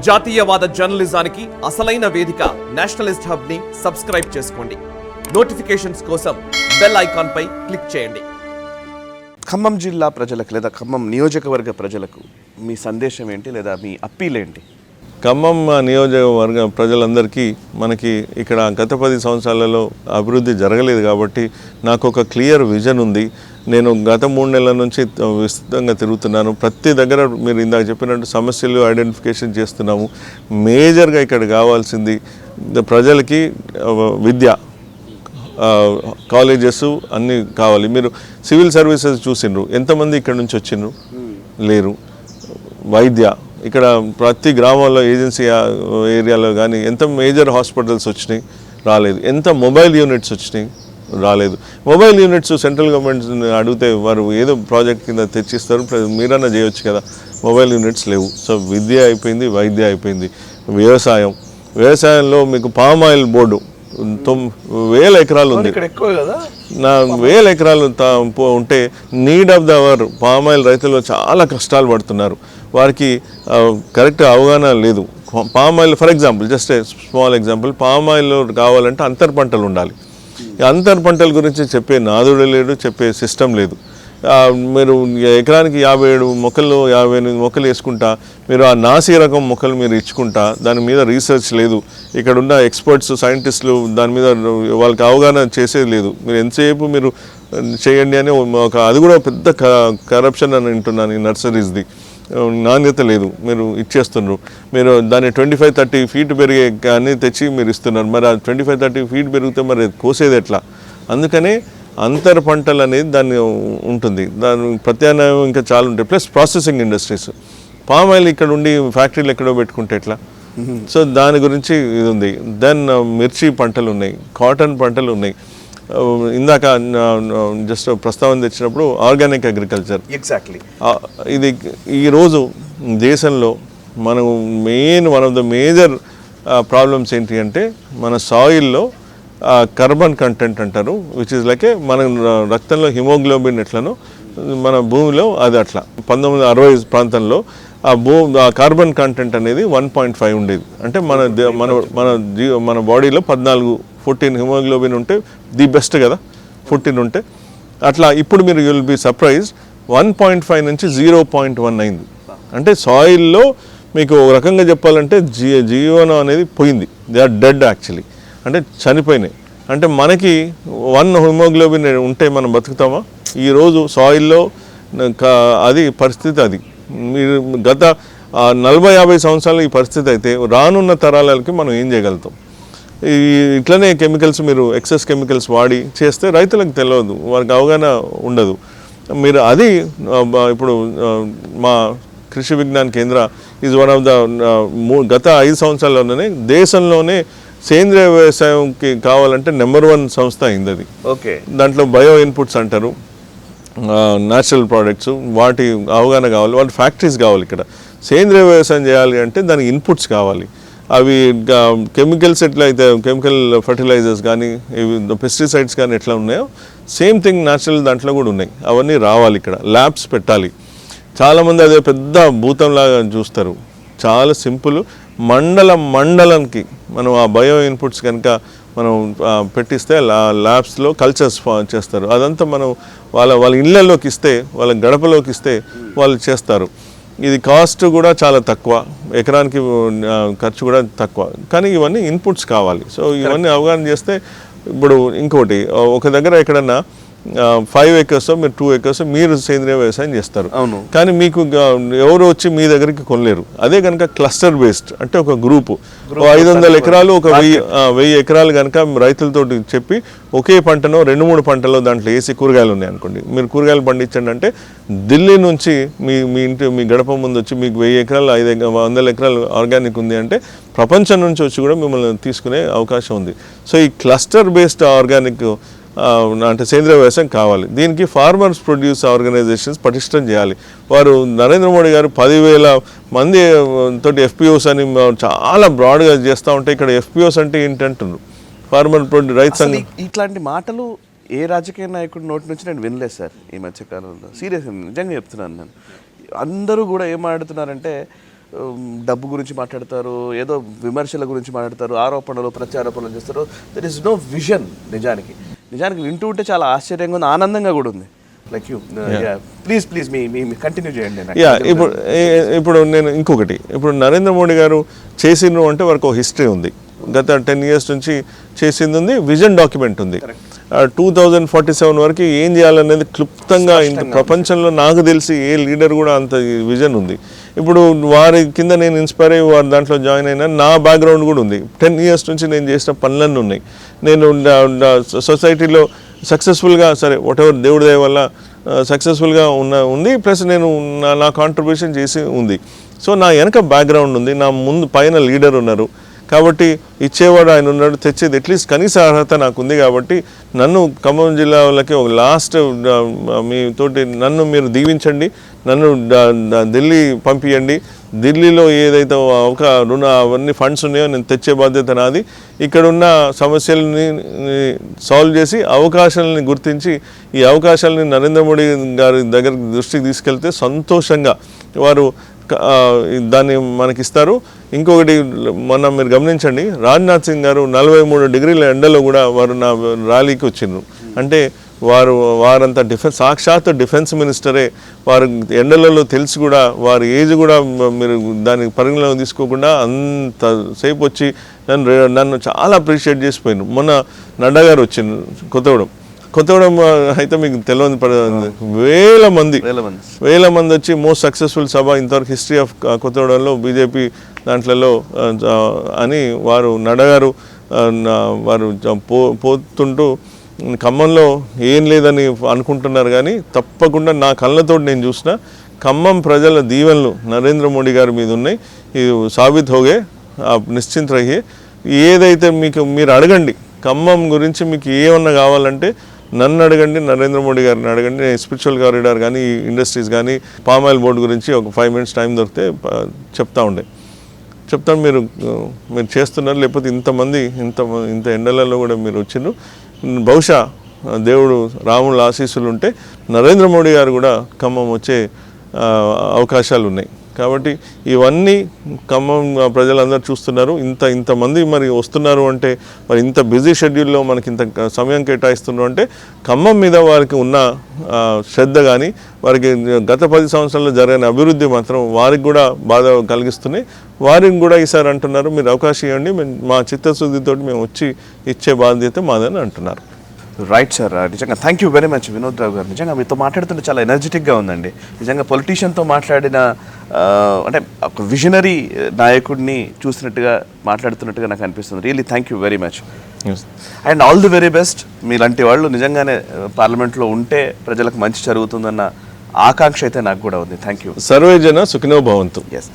జాతీయవాద జర్నలిజానికి అసలైన వేదిక నేషనలిస్ట్ హబ్ ని సబ్స్క్రైబ్ చేసుకోండి. నోటిఫికేషన్స్ కోసం బెల్ ఐకాన్ పై క్లిక్ చేయండి. ఖమ్మం జిల్లా ప్రజలకు లేదా ఖమ్మం నియోజకవర్గ ప్రజలకు మీ సందేశం ఏంటి లేదా మీ అప్పీల్ ఏంటి? ఖమ్మం నియోజకవర్గ ప్రజలందరికీ మనకి ఇక్కడ గత 10 సంవత్సరాలలో అభివృద్ధి జరగలేదు కాబట్టి నాకు ఒక క్లియర్ విజన్ ఉంది. నేను గత 3 నెలల నుంచి విస్తృతంగా తిరుగుతున్నాను. ప్రతి దగ్గర మీరు ఇందాక చెప్పినట్టు సమస్యలు ఐడెంటిఫికేషన్ చేస్తున్నాము. మేజర్గా ఇక్కడ కావాల్సింది ప్రజలకి విద్య, కాలేజెస్ అన్నీ కావాలి. మీరు సివిల్ సర్వీసెస్ చూసిండ్రు, ఎంతమంది ఇక్కడ నుంచి వచ్చిండ్రు? లేరు. వైద్య ఇక్కడ ప్రతి గ్రామాల్లో ఏజెన్సీ ఏరియాలో కానీ ఎంత మేజర్ హాస్పిటల్స్ వచ్చినాయి? రాలేదు. ఎంత మొబైల్ యూనిట్స్ వచ్చినాయి? రాలేదు. మొబైల్ యూనిట్స్ సెంట్రల్ గవర్నమెంట్ అడిగితే వారు ఏదో ప్రాజెక్ట్ కింద తెచ్చిస్తారు, మీరన్నా చేయొచ్చు కదా. మొబైల్ యూనిట్స్ లేవు. సో విద్య అయిపోయింది, వైద్య అయిపోయింది. వ్యవసాయంలో మీకు పామ్ ఆయిల్ బోర్డు 1000 ఎకరాలు ఉంది. 1000 ఎకరాలు ఉంటే need of the hour palm oil రైతులు చాలా కష్టాలు పడుతున్నారు. వారికి కరెక్ట్ అవగాహన లేదు. Palm oil for example, just small example, palm oil కావాలంటే అంతర్ పంటలు ఉండాలి. అంతర్ పంటల గురించి చెప్పే నాదుడు లేడు, చెప్పే సిస్టమ్ లేదు. మీరు ఎకరానికి 57 మొక్కలు 58 మొక్కలు వేసుకుంటా మీరు ఆ నాసి రకం మొక్కలు మీరు ఇచ్చుకుంటా దాని మీద రీసెర్చ్ లేదు. ఇక్కడ ఉన్న ఎక్స్పర్ట్స్ సైంటిస్టులు దాని మీద వాళ్ళకి అవగాహన చేసేది లేదు. మీరు ఎంతసేపు మీరు చేయండి అని అది కూడా పెద్ద కరప్షన్ అని వింటున్నాను. ఈ నర్సరీస్ది నాణ్యత లేదు, మీరు ఇచ్చేస్తున్నారు. మీరు దాన్ని 25-30 ఫీట్ పెరిగే అన్నీ తెచ్చి మీరు ఇస్తున్నారు. మరి ఆ 25-30 ఫీట్ పెరిగితే మరి కోసేది ఎట్లా? అందుకనే అంతర్ పంటలు అనేది దాన్ని ఉంటుంది. దాని ప్రత్యామ్నాయం ఇంకా చాలా ఉంటాయి. Plus processing industries, palm oil ఇక్కడ ఉండి ఫ్యాక్టరీలు ఎక్కడో పెట్టుకుంటే ఎట్లా? సో దాని గురించి ఇది ఉంది. దెన్ మిర్చి పంటలు ఉన్నాయి, కాటన్ పంటలు ఉన్నాయి. ఇందాక జస్ట్ ప్రస్తావన తెచ్చినప్పుడు ఆర్గానిక్ అగ్రికల్చర్, ఎగ్జాక్ట్లీ ఇది ఈరోజు దేశంలో మనం one of the major problems ఏంటి అంటే మన సాయిల్లో కార్బన్ కంటెంట్ అంటారు, విచ్ ఇస్ లైక్ మన రక్తంలో హిమోగ్లోబిన్ ఎట్లనో మన భూమిలో అది అట్లా. 1960 ప్రాంతంలో ఆ కార్బన్ కంటెంట్ అనేది 1.5 ఉండేది. అంటే మన బాడీలో 14 హిమోగ్లోబిన్ ఉంటే ది బెస్ట్ కదా, 14 ఉంటే అట్లా. ఇప్పుడు మీరు యుల్ బి సర్ప్రైజ్ 1.5 నుంచి 0.1 అయింది. అంటే సాయిల్లో మీకు ఒక రకంగా చెప్పాలంటే జీవనం అనేది పోయింది. దే ఆర్ డెడ్ యాక్చువల్లీ, అంటే చనిపోయినాయి. అంటే మనకి 1 హిమోగ్లోబిన్ ఉంటే మనం బతుకుతామా? ఈరోజు సాయిల్లో అది పరిస్థితి. అది మీరు గత 40-50 సంవత్సరాలు ఈ పరిస్థితి అయితే రానున్న తరాలకి మనం ఏం చేయగలుగుతాం? ఇట్లనే కెమికల్స్ మీరు ఎక్సెస్ కెమికల్స్ వాడి చేస్తే రైతులకు తెలియదు, వారికి అవగాహన ఉండదు. మీరు అది ఇప్పుడు మా కృషి విజ్ఞాన కేంద్ర ఈజ్ వన్ ఆఫ్ ద గత 5 సంవత్సరాల్లోనే దేశంలోనే సేంద్రియ వ్యవసాయంకి కావాలంటే నెంబర్ 1 సంస్థ అయింది అది. ఓకే. దాంట్లో బయో ఇన్పుట్స్ అంటారు, న్యాచురల్ ప్రోడక్ట్స్, వాటి అవగాహన కావాలి. వాటి ఫ్యాక్టరీస్ కావాలి. ఇక్కడ సేంద్రియ వ్యవసాయం చేయాలి అంటే దానికి ఇన్పుట్స్ కావాలి. అవి కెమికల్స్ ఎట్లా అయితే కెమికల్ ఫర్టిలైజర్స్ కానీ పెస్టిసైడ్స్ కానీ ఎట్లా ఉన్నాయో సేమ్ థింగ్ న్యాచురల్ దాంట్లో కూడా ఉన్నాయి. అవన్నీ రావాలి. ఇక్కడ ల్యాబ్స్ పెట్టాలి. చాలామంది అదే పెద్ద భూతంలాగా చూస్తారు. చాలా సింపుల్. మండలంకి మనం ఆ బయో ఇన్పుట్స్ కనుక మనం పెట్టిస్తే ల్యాబ్స్లో కల్చర్స్ చేస్తారు. అదంతా మనం వాళ్ళ ఇళ్ళల్లోకి ఇస్తే, వాళ్ళ గడపలోకి ఇస్తే వాళ్ళు చేస్తారు. ఇది కాస్ట్ కూడా చాలా తక్కువ, ఎకరానికి ఖర్చు కూడా తక్కువ. కానీ ఇవన్నీ ఇన్పుట్స్ కావాలి. సో ఇవన్నీ అవగాహన చేస్తే ఇప్పుడు ఇంకోటి ఒక దగ్గర ఎక్కడన్నా 5 acres మీరు 2 acres మీరు సేంద్రియ వ్యవసాయం చేస్తారు. అవును. కానీ మీకు ఎవరు వచ్చి మీ దగ్గరికి కొనలేరు. అదే కనుక క్లస్టర్ బేస్డ్ అంటే ఒక గ్రూపు 500 ఎకరాలు ఒక 1000 ఎకరాలు కనుక రైతులతో చెప్పి ఒకే పంటను 2-3 పంటలో దాంట్లో వేసి కూరగాయలు ఉన్నాయి అనుకోండి, మీరు కూరగాయలు పండించండి అంటే ఢిల్లీ నుంచి మీ గడప ముందు వచ్చి మీకు 1000 ఎకరాలు 500 ఎకరాలు ఆర్గానిక్ ఉంది అంటే ప్రపంచం నుంచి వచ్చి కూడా మిమ్మల్ని తీసుకునే అవకాశం ఉంది. సో ఈ క్లస్టర్ బేస్డ్ ఆర్గానిక్ అంటే సేంద్రియ వ్యవసాయం కావాలి. దీనికి ఫార్మర్స్ ప్రొడ్యూస్ ఆర్గనైజేషన్స్ పటిష్టం చేయాలి. వారు నరేంద్ర మోడీ గారు 10,000 మంది తోటి FPOs అని చాలా బ్రాడ్గా చేస్తూ ఉంటే ఇక్కడ FPOs అంటే ఏంటంటున్నారు? ఫార్మర్ రైతు సంఘం. ఇట్లాంటి మాటలు ఏ రాజకీయ నాయకుడి నోటి నుంచి నేను వినలేదు సార్ ఈ మధ్యకాలంలో. సీరియస్ నిజంగా చెప్తున్నాను. నేను అందరూ కూడా ఏం మాట్లాడుతున్నారంటే డబ్బు గురించి మాట్లాడతారు, ఏదో విమర్శల గురించి మాట్లాడతారు, ఆరోపణలు ప్రత్యారోపణలు చేస్తారు. There is no vision. నిజానికి వింటూ ఉంటే చాలా ఆశ్చర్యంగా ఉంది, ఆనందంగా కూడా ఉంది. లైక్ యూ ప్లీజ్ మీ కంటిన్యూ చేయండి. ఇప్పుడు నేను ఇంకొకటి, ఇప్పుడు నరేంద్ర మోడీ గారు చేసిండ్రు అంటే వారికి ఒక హిస్టరీ ఉంది. గత 10 years నుంచి చేసింది ఉంది, విజన్ డాక్యుమెంట్ ఉంది. 2047 వరకు ఏం చేయాలనేది క్లుప్తంగా ఇంత ప్రపంచంలో నాకు తెలిసి ఏ లీడర్ కూడా అంత విజన్ ఉంది. ఇప్పుడు వారి కింద నేను ఇన్స్పైర్ అయ్యి వారి దాంట్లో జాయిన్ అయినా నా బ్యాక్గ్రౌండ్ కూడా ఉంది. 10 years నుంచి నేను చేసిన పనులన్నీ ఉన్నాయి. నేను సొసైటీలో సక్సెస్ఫుల్గా, సరే వాట్ ఎవర్ దేవుడి దయ వల్ల సక్సెస్ఫుల్గా ఉంది. ప్లస్ నేను నా కాంట్రిబ్యూషన్ చేసి ఉంది. సో నా వెనక బ్యాక్గ్రౌండ్ ఉంది, నా ముందు పైన లీడర్ ఉన్నారు కాబట్టి ఇచ్చేవాడు ఆయన ఉన్నాడు, తెచ్చేది అట్లీస్ట్ కనీస అర్హత నాకు ఉంది. కాబట్టి నన్ను ఖమ్మం జిల్లా వాళ్ళకి ఒక లాస్ట్ మీతోటి నన్ను మీరు దీవించండి, నన్ను ఢిల్లీ పంపించండి. ఢిల్లీలో ఏదైతే రుణ అవన్నీ ఫండ్స్ ఉన్నాయో నేను తెచ్చే బాధ్యత నాది. ఇక్కడున్న సమస్యలని సాల్వ్ చేసి అవకాశాలని గుర్తించి ఈ అవకాశాలని నరేంద్ర మోడీ గారి దగ్గర దృష్టికి తీసుకెళ్తే సంతోషంగా వారు దాన్ని మనకిస్తారు. ఇంకొకటి మొన్న మీరు గమనించండి, రాజ్నాథ్ సింగ్ గారు 43 degrees ఎండలో కూడా వారు నా ర్యాలీకి వచ్చిండ్రు. అంటే వారంతా సాక్షాత్ డిఫెన్స్ మినిస్టరే వారు ఎండలలో తెలిసి కూడా వారి ఏజ్ కూడా మీరు దానికి పరిగణలో తీసుకోకుండా అంతసేపు వచ్చి నన్ను చాలా అప్రిషియేట్ చేసిపోయినారు. మొన్న నడ్డా గారు వచ్చిండ్రు కొత్తగూడెం అయితే మీకు తెలియదు, వేల మంది వచ్చి మోస్ట్ సక్సెస్ఫుల్ సభ ఇంతవరకు హిస్టరీ ఆఫ్ కొత్తగూడెంలో బీజేపీ దాంట్లలో అని వారు నడగారు వారు పోతుంటూ ఖమ్మంలో ఏం లేదని అనుకుంటున్నారు. కానీ తప్పకుండా నా కళ్ళతో నేను చూసిన ఖమ్మం ప్రజల దీవెనలు నరేంద్ర మోడీ గారి మీద ఉన్నాయి. ఇది సాబిత్ హోగే, నిశ్చింత రహే. ఏదైతే మీరు అడగండి, ఖమ్మం గురించి మీకు ఏమన్నా కావాలంటే నన్ను అడగండి, నరేంద్ర మోడీ గారిని అడగండి. స్పిరిచువల్ కారిడార్ కానీ ఇండస్ట్రీస్ కానీ పామ్ ఆయిల్ బోర్డు గురించి ఒక 5 minutes టైం దొరికితే చెప్తాను. మీరు చేస్తున్నారు, లేకపోతే ఇంత ఎండలలో కూడా మీరు వచ్చిండ్రు. బహుశా దేవుడు రాముల ఆశీస్సులు ఉంటే నరేంద్ర మోడీ గారు కూడా ఖమ్మం వచ్చే అవకాశాలు ఉన్నాయి. కాబట్టి ఇవన్నీ ఖమ్మం ప్రజలందరూ చూస్తున్నారు. ఇంతమంది మరి వస్తున్నారు అంటే, మరి ఇంత బిజీ షెడ్యూల్లో మనకి ఇంత సమయం కేటాయిస్తున్నారు అంటే ఖమ్మం మీద వారికి ఉన్న శ్రద్ధ కానీ వారికి గత 10 సంవత్సరాల్లో జరిగిన అభివృద్ధి మాత్రం వారికి కూడా బాధ కలిగిస్తున్నాయి. వారికి కూడా ఈసారి అంటున్నారు, మీరు అవకాశం ఇవ్వండి, మా చిత్తశుద్ధితో మేము వచ్చి ఇచ్చే బాధ్యత మాదని అంటున్నారు. రైట్ సార్, నిజంగా thank you very much Vinod Rao garu. నిజంగా మీతో మాట్లాడుతుంటే చాలా ఎనర్జెటిక్గా ఉందండి. నిజంగా పొలిటీషియన్తో మాట్లాడిన అంటే ఒక విజనరీ నాయకుడిని చూసినట్టుగా మాట్లాడుతున్నట్టుగా నాకు అనిపిస్తుంది. Really thank you very much and all the very best. మీలాంటి వాళ్ళు నిజంగానే పార్లమెంట్లో ఉంటే ప్రజలకు మంచి జరుగుతుందన్న ఆకాంక్ష అయితే నాకు కూడా ఉంది. Thank you. సర్వే జన సుఖినో భవంతు. ఎస్.